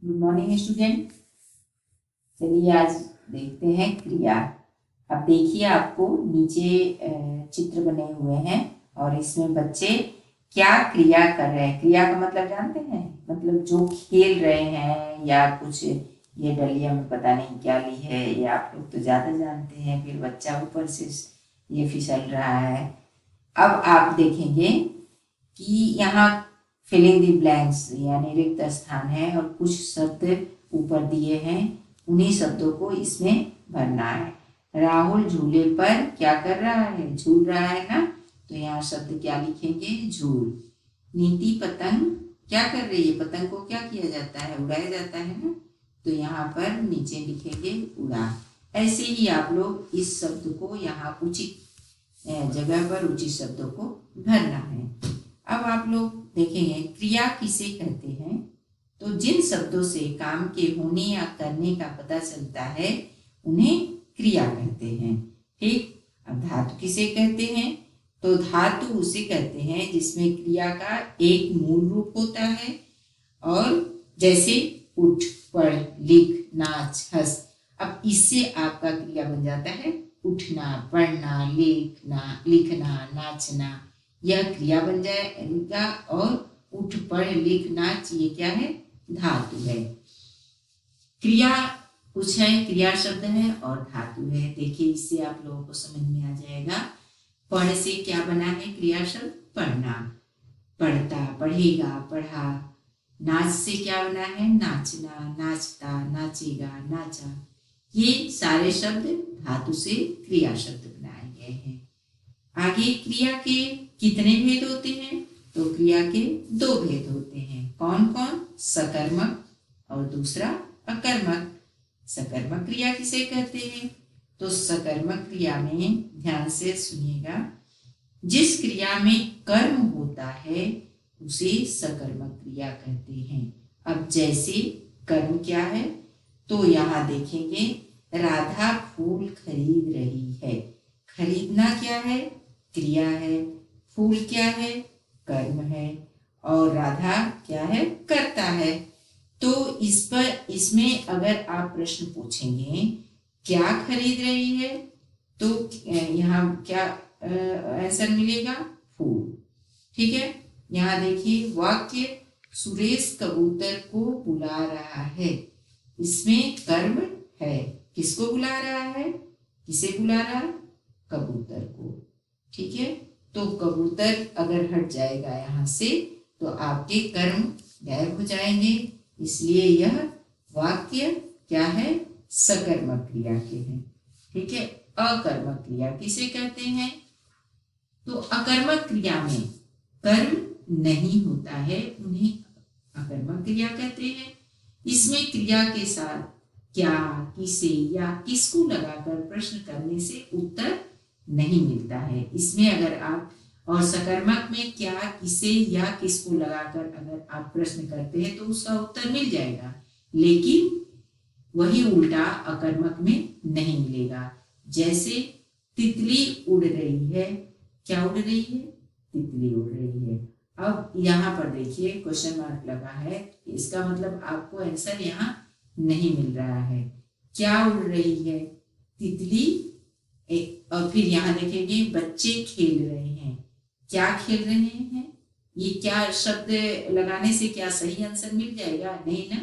Good morning student. चलिए आज देखते हैं क्रिया। अब देखिए आपको नीचे चित्र बने हुए हैं और इसमें बच्चे क्या क्रिया कर रहे हैं। क्रिया का मतलब जानते हैं, मतलब जो खेल रहे हैं या कुछ। ये डलिया में पता नहीं क्या ली है, ये आप लोग तो ज्यादा जानते हैं। फिर बच्चा ऊपर से ये फिसल रहा है। अब आप देखेंगे कि यहाँ फिलिंग द ब्लैंक्स यानी रिक्त स्थान है और कुछ शब्द ऊपर दिए हैं, उन्हीं शब्दों को इसमें भरना है। राहुल झूले पर क्या कर रहा है, झूल रहा है ना, तो यहाँ शब्द क्या लिखेंगे, झूल। नीति पतंग क्या कर रही है, पतंग को क्या किया जाता है, उड़ाया जाता है ना, तो यहाँ पर नीचे लिखेंगे उड़ा। ऐसे ही आप लोग इस शब्द को यहाँ उचित जगह पर उचित शब्दों को भरना है। अब आप लोग देखेंगे क्रिया किसे कहते हैं, तो जिन शब्दों से काम के होने या करने का पता चलता है उन्हें क्रिया कहते हैं। ठीक। अब धातु किसे कहते हैं, तो धातु उसे कहते हैं जिसमें क्रिया का एक मूल रूप होता है, और जैसे उठ, पढ़, लिख, नाच, हंस। अब इससे आपका क्रिया बन जाता है उठना, पढ़ना, लिखना, नाचना, यह क्रिया बन जाएगा। और उठ, पढ़, लिख, नाच ये क्या है, धातु है। क्रिया कुछ है, क्रिया शब्द है और धातु है। देखिए इससे आप लोगों को समझ में आ जाएगा। पढ़ से क्या बना है, क्रिया शब्द पढ़ना, पढ़ता, पढ़ेगा, पढ़ा। नाच से क्या बना है, नाचना, नाचता, नाचेगा, नाचा। ये सारे शब्द धातु से क्रिया शब्द बनाए गए हैं। आगे क्रिया के कितने भेद होते हैं, तो क्रिया के दो भेद होते हैं। कौन कौन, सकर्मक और दूसरा अकर्मक। सकर्मक क्रिया किसे कहते हैं, तो सकर्मक क्रिया में ध्यान से सुनिएगा, जिस क्रिया में कर्म होता है उसे सकर्मक क्रिया कहते हैं। अब जैसे कर्म क्या है, तो यहाँ देखेंगे राधा फूल खरीद रही है। खरीदना क्या है, क्रिया है। फूल क्या है, कर्म है। और राधा क्या है, करता है। तो इसमें अगर आप प्रश्न पूछेंगे क्या खरीद रही है, तो यहाँ क्या आंसर मिलेगा, फूल। ठीक है। यहाँ देखिए वाक्य, सुरेश कबूतर को बुला रहा है। इसमें कर्म है, किसको बुला रहा है, किसे बुला रहा है, कबूतर को। ठीक है। तो कबूतर अगर हट जाएगा यहाँ से तो आपके कर्म गायब हो जाएंगे, इसलिए यह वाक्य क्या है, सकर्मक क्रिया के हैं। ठीक है। अकर्मक क्रिया किसे कहते हैं, तो अकर्मक क्रिया में कर्म नहीं होता है, उन्हें अकर्मक क्रिया कहते हैं। इसमें क्रिया के साथ क्या, किसे या किसको लगाकर प्रश्न करने से उत्तर नहीं मिलता है। इसमें अगर आप, और सकर्मक में क्या, किसे या किसको लगाकर अगर आप प्रश्न करते हैं तो उसका उत्तर मिल जाएगा, लेकिन वही उल्टा अकर्मक में नहीं मिलेगा। जैसे तितली उड़ रही है, क्या उड़ रही है, तितली उड़ रही है। अब यहाँ पर देखिए क्वेश्चन मार्क लगा है, इसका मतलब आपको आंसर यहाँ नहीं मिल रहा है। क्या उड़ रही है, तितली। और फिर यहाँ देखेंगे बच्चे खेल रहे हैं, क्या खेल रहे हैं, ये क्या शब्द लगाने से क्या सही आंसर मिल जाएगा, नहीं ना।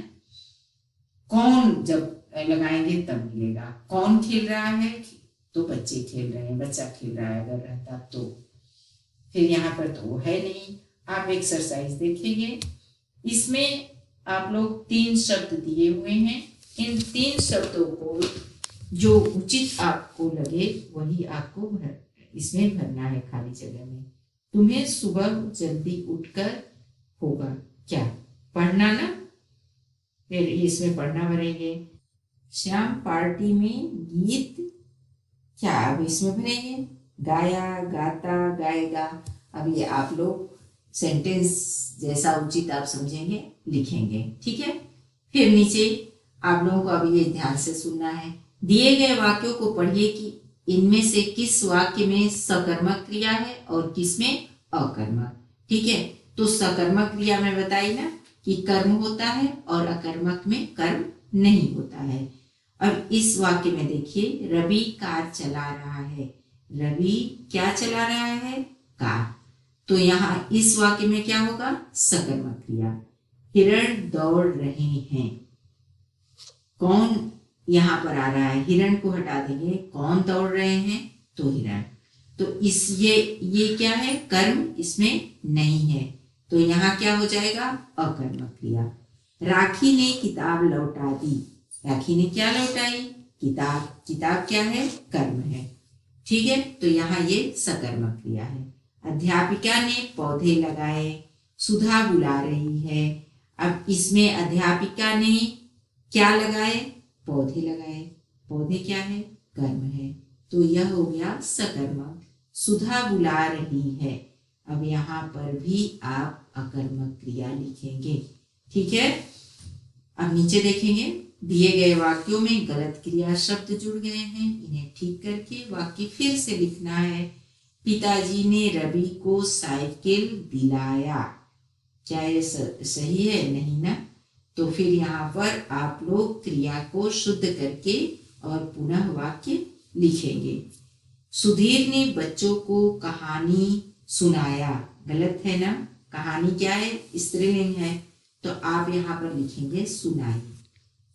कौन जब लगाएंगे तब मिलेगा। कौन खेल रहा है, तो बच्चे खेल रहे हैं, बच्चा खेल रहा है अगर रहता तो। फिर यहाँ पर तो वो है नहीं। आप एक्सरसाइज देखेंगे, इसमें आप लोग 3 शब्द दिए हुए हैं। इन 3 शब्दों को जो उचित आपको लगे वही आपको इसमें भरना है खाली जगह में। तुम्हें सुबह जल्दी उठकर होगा क्या, पढ़ना ना, फिर इसमें पढ़ना भरेंगे। श्याम पार्टी में गीत क्या, अब इसमें भरेंगे गाया, गाता, गाएगा। अब ये आप लोग सेंटेंस जैसा उचित आप समझेंगे लिखेंगे। ठीक है। फिर नीचे आप लोगों को अब ये ध्यान से सुनना है, दिए गए वाक्यों को पढ़िए कि इनमें से किस वाक्य में सकर्मक क्रिया है और किस में अकर्मक। ठीक है। तो सकर्मक क्रिया में बताई ना कि कर्म होता है और अकर्मक में कर्म नहीं होता है। अब इस वाक्य में देखिए, रवि कार चला रहा है। रवि क्या चला रहा है? कार। तो यहाँ इस वाक्य में क्या होगा? सकर्मक क्रिया। हिरण दौड़ रहे हैं। कौन यहाँ पर आ रहा है? हिरण को हटा देंगे, कौन दौड़ रहे हैं? तो हिरण। तो इस ये क्या है? कर्म इसमें नहीं है, तो यहाँ क्या हो जाएगा? अकर्मक क्रिया। राखी ने किताब लौटा दी। राखी ने क्या लौटाई? किताब। किताब क्या है? कर्म है। ठीक है, तो यहाँ ये सकर्मक क्रिया है। अध्यापिका ने पौधे लगाए। सुधा बुला रही है। अब इसमें अध्यापिका ने क्या लगाए? पौधे लगाए। पौधे क्या है? कर्म है, तो यह हो गया सकर्मक। सुधा बुला रही है। अब यहाँ पर भी आप अकर्मक क्रिया लिखेंगे। ठीक है, अब नीचे देखेंगे, दिए गए वाक्यों में गलत क्रिया शब्द जुड़ गए हैं, इन्हें ठीक करके वाक्य फिर से लिखना है। पिताजी ने रवि को साइकिल दिलाया। क्या ये सही है? नहीं ना। तो फिर यहाँ पर आप लोग क्रिया को शुद्ध करके और पुनः वाक्य लिखेंगे। सुधीर ने बच्चों को कहानी सुनाया। गलत है ना, कहानी क्या है? स्त्रीलिंग है, तो आप यहाँ पर लिखेंगे सुनाई।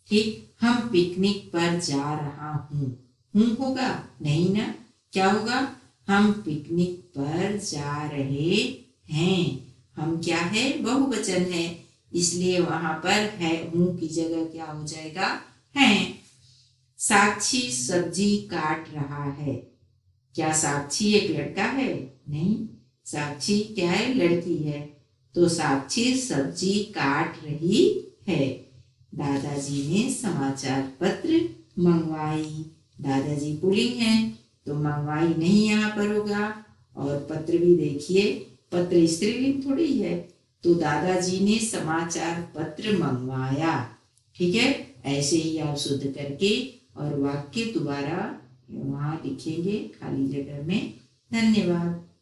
ठीक, हम पिकनिक पर जा रहा हूँ। हूँ होगा? नहीं ना, क्या होगा? हम पिकनिक पर जा रहे हैं। हम क्या है? बहुवचन है, इसलिए वहां पर है हूँ की जगह क्या हो जाएगा? है। साक्षी सब्जी काट रहा है। क्या साक्षी एक लड़का है? नहीं, साक्षी क्या है? लड़की है, तो साक्षी सब्जी काट रही है। दादाजी ने समाचार पत्र मंगवाई। दादाजी पुल्लिंग है, तो मंगवाई नहीं यहाँ पर होगा। और पत्र भी देखिए, पत्र स्त्रीलिंग थोड़ी है, तो दादाजी ने समाचार पत्र मंगवाया। ठीक है, ऐसे ही आप शुद्ध करके और वाक्य दोबारा वहां लिखेंगे खाली जगह में। धन्यवाद।